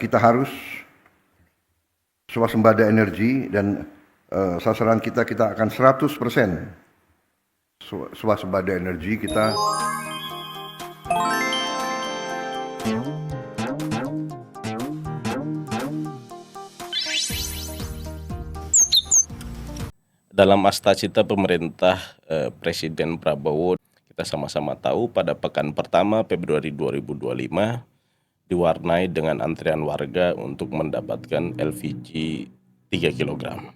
kita harus swasembada energi dan sasaran kita akan 100% swasembada energi kita. Dalam Astacita pemerintah Presiden Prabowo, kita sama-sama tahu pada pekan pertama Februari 2025 diwarnai dengan antrian warga untuk mendapatkan LPG 3 kg.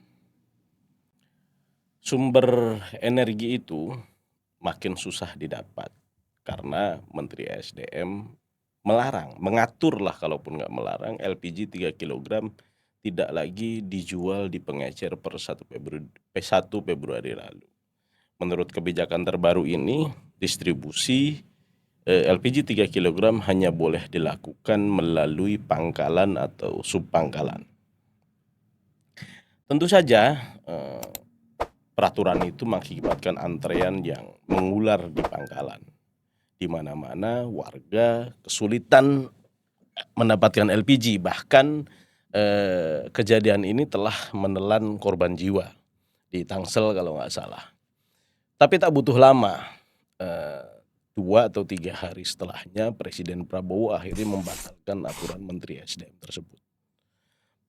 Sumber energi itu makin susah didapat karena Menteri SDM melarang, mengatur lah kalaupun nggak melarang, LPG 3 kg tidak lagi dijual di pengecer per 1 Februari lalu. Menurut kebijakan terbaru ini, distribusi LPG 3 kg hanya boleh dilakukan melalui pangkalan atau subpangkalan. Tentu saja peraturan itu mengakibatkan antrean yang mengular di pangkalan. Di mana-mana warga kesulitan mendapatkan LPG, bahkan kejadian ini telah menelan korban jiwa di Tangsel kalau nggak salah. Tapi tak butuh lama, 2 atau 3 hari setelahnya Presiden Prabowo akhirnya membatalkan aturan Menteri SDM tersebut.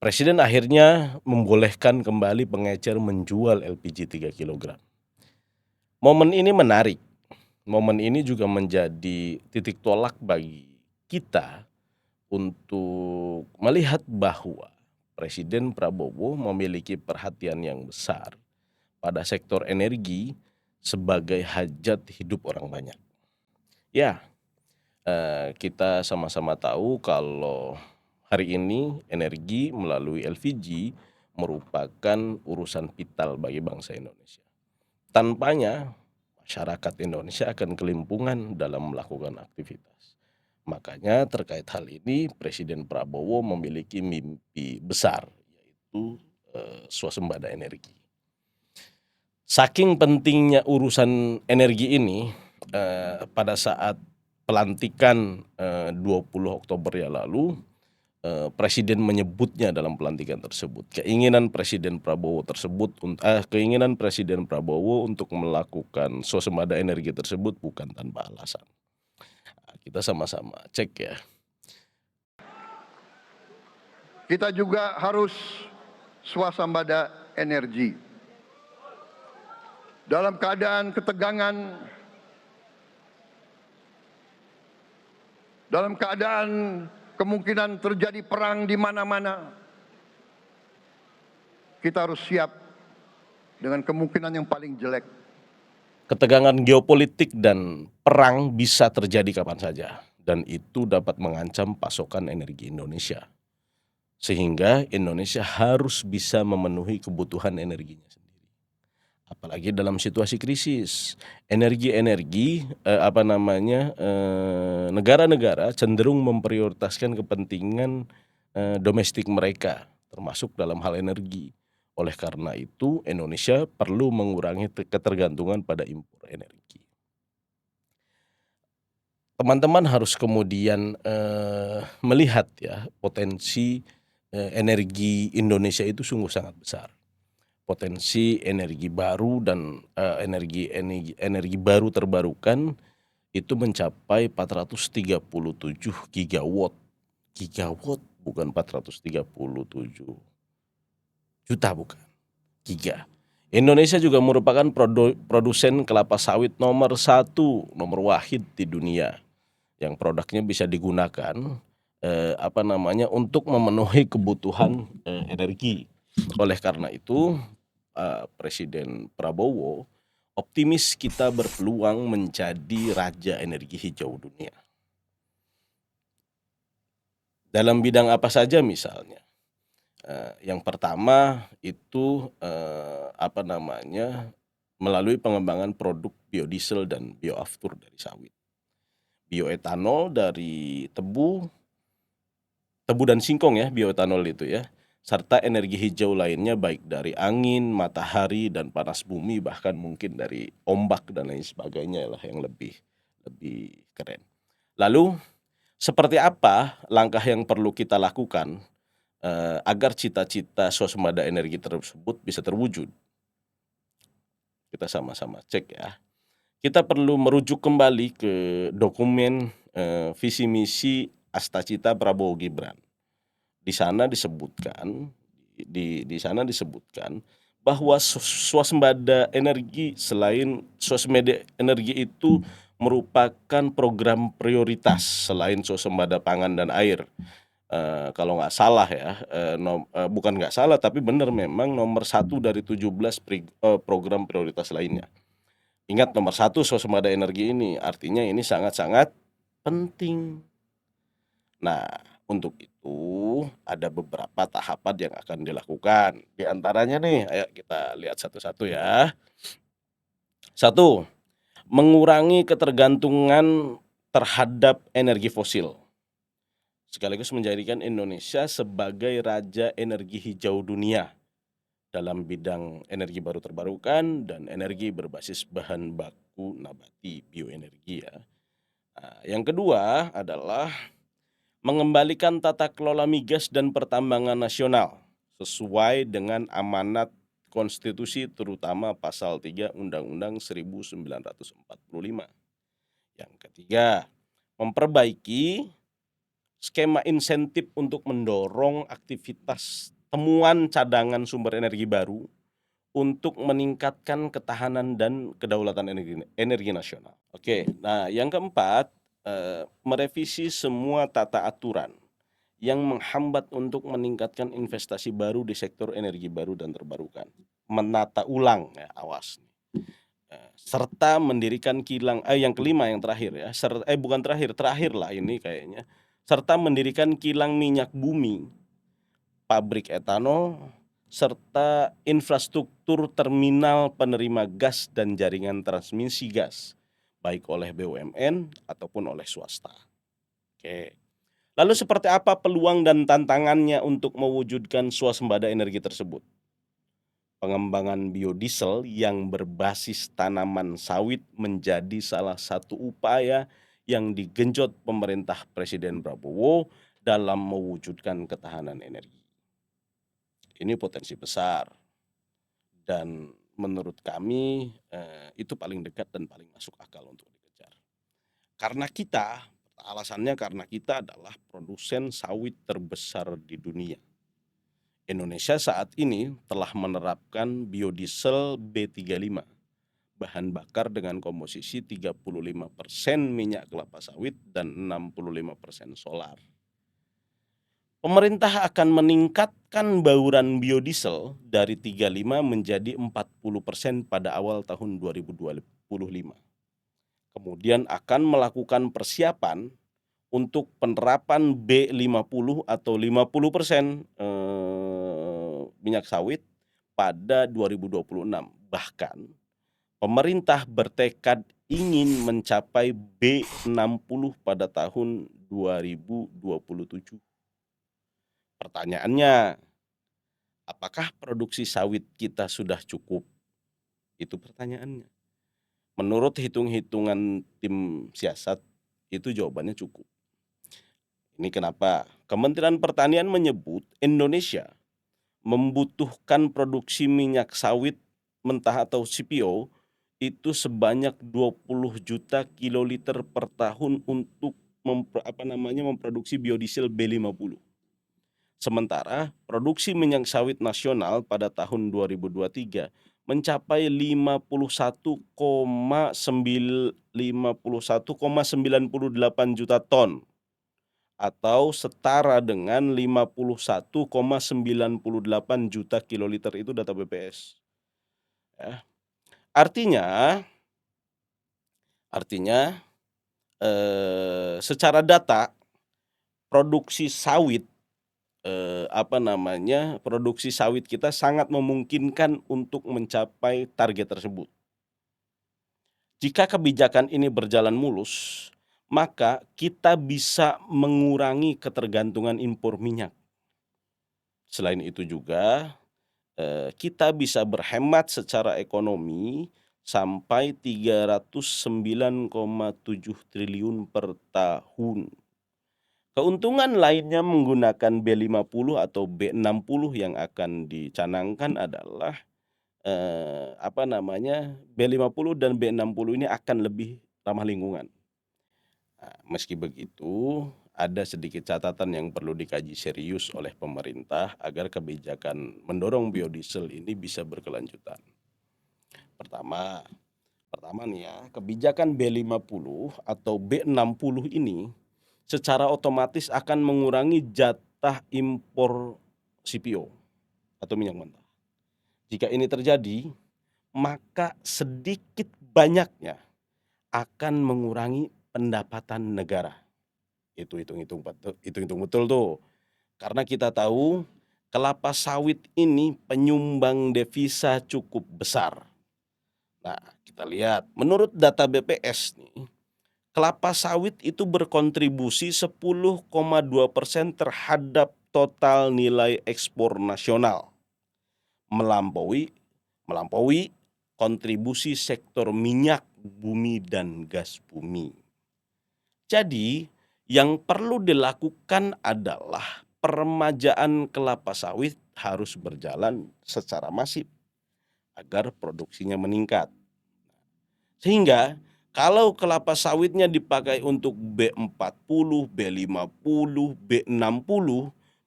Presiden akhirnya membolehkan kembali pengecer menjual LPG 3 kg. Momen ini menarik. Momen ini juga menjadi titik tolak bagi kita untuk melihat bahwa Presiden Prabowo memiliki perhatian yang besar pada sektor energi sebagai hajat hidup orang banyak. Ya, kita sama-sama tahu kalau hari ini energi melalui LPG merupakan urusan vital bagi bangsa Indonesia. Tanpanya, masyarakat Indonesia akan kelimpungan dalam melakukan aktivitas. Makanya terkait hal ini Presiden Prabowo memiliki mimpi besar, yaitu swasembada energi. Saking pentingnya urusan energi ini, pada saat pelantikan 20 Oktober yang lalu, Presiden menyebutnya dalam pelantikan tersebut, keinginan Presiden Prabowo untuk melakukan swasembada energi tersebut bukan tanpa alasan. Kita sama-sama cek ya. Kita juga harus swasembada energi. Dalam keadaan ketegangan, dalam keadaan kemungkinan terjadi perang di mana-mana, kita harus siap dengan kemungkinan yang paling jelek. Ketegangan geopolitik dan perang bisa terjadi kapan saja, dan itu dapat mengancam pasokan energi Indonesia. Sehingga Indonesia harus bisa memenuhi kebutuhan energinya sendiri. Apalagi dalam situasi krisis, negara-negara cenderung memprioritaskan kepentingan domestik mereka, termasuk dalam hal energi. Oleh karena itu, Indonesia perlu mengurangi ketergantungan pada impor energi. Teman-teman harus kemudian melihat ya, potensi energi Indonesia itu sungguh sangat besar. Potensi energi baru dan energi baru terbarukan itu mencapai 437 gigawatt. Gigawatt bukan 437 juta, bukan, giga. Indonesia juga merupakan produsen kelapa sawit nomor wahid di dunia yang produknya bisa digunakan untuk memenuhi kebutuhan energi. Oleh karena itu, Presiden Prabowo optimis kita berpeluang menjadi raja energi hijau dunia. Dalam bidang apa saja misalnya? Yang pertama itu melalui pengembangan produk biodiesel dan bioaftur dari sawit, bioetanol dari tebu dan singkong ya, bioetanol itu ya, serta energi hijau lainnya baik dari angin, matahari, dan panas bumi, bahkan mungkin dari ombak dan lain sebagainya lah yang lebih keren. Lalu Seperti apa langkah yang perlu kita lakukan agar cita-cita swasembada energi tersebut bisa terwujud? Kita sama-sama cek ya. Kita perlu merujuk kembali ke dokumen visi misi Astacita Prabowo Gibran. Di sana disebutkan di sana disebutkan bahwa swasembada energi, selain swasembada energi itu merupakan program prioritas selain swasembada pangan dan air. Kalau nggak salah ya, bukan nggak salah tapi benar, memang nomor 1 dari 17 program prioritas lainnya. Ingat, nomor 1 swasembada energi ini, artinya ini sangat-sangat penting. Nah, untuk itu ada beberapa tahapan yang akan dilakukan. Di antaranya nih, ayo kita lihat satu-satu ya. 1, mengurangi ketergantungan terhadap energi fosil, sekaligus menjadikan Indonesia sebagai raja energi hijau dunia dalam bidang energi baru terbarukan dan energi berbasis bahan baku nabati, bioenergi ya. Nah, yang kedua adalah mengembalikan tata kelola migas dan pertambangan nasional sesuai dengan amanat konstitusi, terutama pasal 3 Undang-Undang 1945. Yang ketiga, memperbaiki skema insentif untuk mendorong aktivitas temuan cadangan sumber energi baru untuk meningkatkan ketahanan dan kedaulatan energi nasional. Oke, nah yang keempat, merevisi semua tata aturan yang menghambat untuk meningkatkan investasi baru di sektor energi baru dan terbarukan. Menata ulang ya, awas. Serta mendirikan kilang, yang kelima, yang terakhir ya, bukan terakhir lah ini kayaknya, serta mendirikan kilang minyak bumi, pabrik etanol, serta infrastruktur terminal penerima gas dan jaringan transmisi gas, baik oleh BUMN ataupun oleh swasta. Oke. Lalu seperti apa peluang dan tantangannya untuk mewujudkan swasembada energi tersebut? Pengembangan biodiesel yang berbasis tanaman sawit menjadi salah satu upaya yang digenjot pemerintah Presiden Prabowo dalam mewujudkan ketahanan energi. Ini potensi besar dan menurut kami itu paling dekat dan paling masuk akal untuk dikejar. Alasannya karena kita adalah produsen sawit terbesar di dunia. Indonesia saat ini telah menerapkan biodiesel B35, bahan bakar dengan komposisi 35% minyak kelapa sawit dan 65% solar. Pemerintah akan meningkatkan bauran biodiesel dari 35 menjadi 40% pada awal tahun 2025. Kemudian akan melakukan persiapan untuk penerapan B50 atau 50% minyak sawit pada 2026. Bahkan pemerintah bertekad ingin mencapai B60 pada tahun 2027. Pertanyaannya, apakah produksi sawit kita sudah cukup? Itu pertanyaannya. Menurut hitung-hitungan tim siasat, itu jawabannya cukup. Ini kenapa? Kementerian Pertanian menyebut Indonesia membutuhkan produksi minyak sawit mentah atau CPO itu sebanyak 20 juta kiloliter per tahun untuk memproduksi biodiesel B50. Sementara produksi minyak sawit nasional pada tahun 2023 mencapai 51,98 juta ton atau setara dengan 51,98 juta kiloliter, itu data BPS. Ya. Artinya secara data produksi sawit produksi sawit kita sangat memungkinkan untuk mencapai target tersebut. Jika kebijakan ini berjalan mulus, maka kita bisa mengurangi ketergantungan impor minyak. Selain itu juga kita bisa berhemat secara ekonomi sampai 309,7 triliun per tahun Keuntungan lainnya menggunakan B50 atau B60 yang akan dicanangkan adalah, B50 dan B60 ini akan lebih ramah lingkungan. Nah, meski begitu, ada sedikit catatan yang perlu dikaji serius oleh pemerintah agar kebijakan mendorong biodiesel ini bisa berkelanjutan. Pertama Pertama nih ya, kebijakan B50 atau B60 ini secara otomatis akan mengurangi jatah impor CPO atau minyak mentah. Jika ini terjadi, maka sedikit banyaknya akan mengurangi pendapatan negara. Itu hitung-hitung betul tuh. Karena kita tahu kelapa sawit ini penyumbang devisa cukup besar. Nah, kita lihat menurut data BPS nih, kelapa sawit itu berkontribusi 10,2% terhadap total nilai ekspor nasional, melampaui melampaui kontribusi sektor minyak bumi dan gas bumi. Jadi, yang perlu dilakukan adalah peremajaan kelapa sawit harus berjalan secara masif agar produksinya meningkat. Sehingga kalau kelapa sawitnya dipakai untuk B40, B50, B60,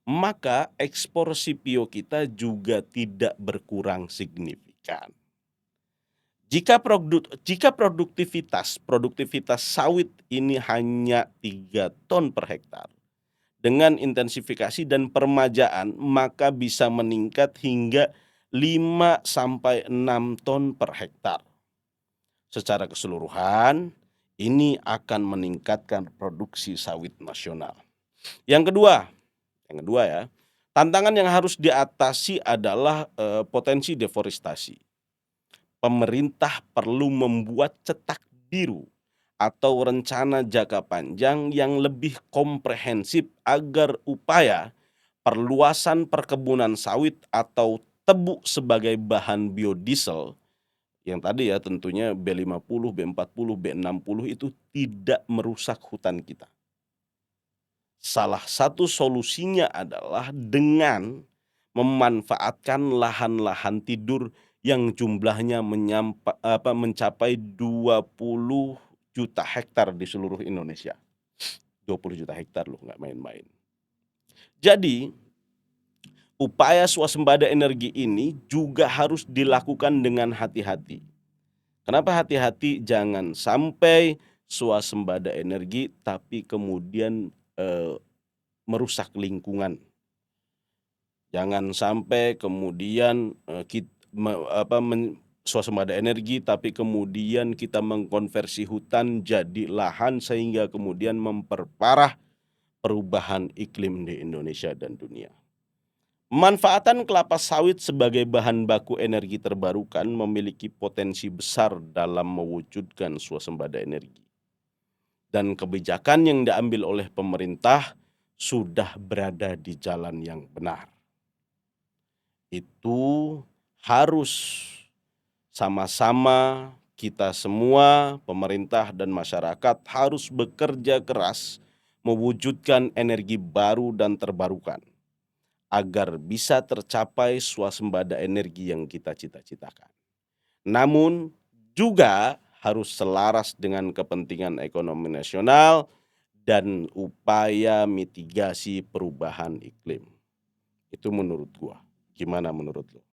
maka ekspor CPO kita juga tidak berkurang signifikan. Jika produktivitas sawit ini hanya 3 ton per hektar, dengan intensifikasi dan permajaan maka bisa meningkat hingga 5 sampai 6 ton per hektar. Secara keseluruhan, ini akan meningkatkan produksi sawit nasional. Yang kedua ya, tantangan yang harus diatasi adalah potensi deforestasi. Pemerintah perlu membuat cetak biru atau rencana jangka panjang yang lebih komprehensif agar upaya perluasan perkebunan sawit atau tebu sebagai bahan biodiesel yang tadi ya tentunya B50, B40, B60 itu tidak merusak hutan kita. Salah satu solusinya adalah dengan memanfaatkan lahan-lahan tidur yang jumlahnya mencapai 20 juta hektar di seluruh Indonesia. 20 juta hektar loh, nggak main-main. Jadi, upaya swasembada energi ini juga harus dilakukan dengan hati-hati. Kenapa hati-hati? Jangan sampai swasembada energi tapi kemudian merusak lingkungan. Jangan sampai kemudian swasembada energi tapi kemudian kita mengkonversi hutan jadi lahan sehingga kemudian memperparah perubahan iklim di Indonesia dan dunia. Manfaatan kelapa sawit sebagai bahan baku energi terbarukan memiliki potensi besar dalam mewujudkan swasembada energi. Dan kebijakan yang diambil oleh pemerintah sudah berada di jalan yang benar. Itu harus sama-sama kita semua, pemerintah dan masyarakat harus bekerja keras mewujudkan energi baru dan terbarukan agar bisa tercapai swasembada energi yang kita cita-citakan. Namun juga harus selaras dengan kepentingan ekonomi nasional dan upaya mitigasi perubahan iklim. Itu menurut gua. Gimana menurut lo?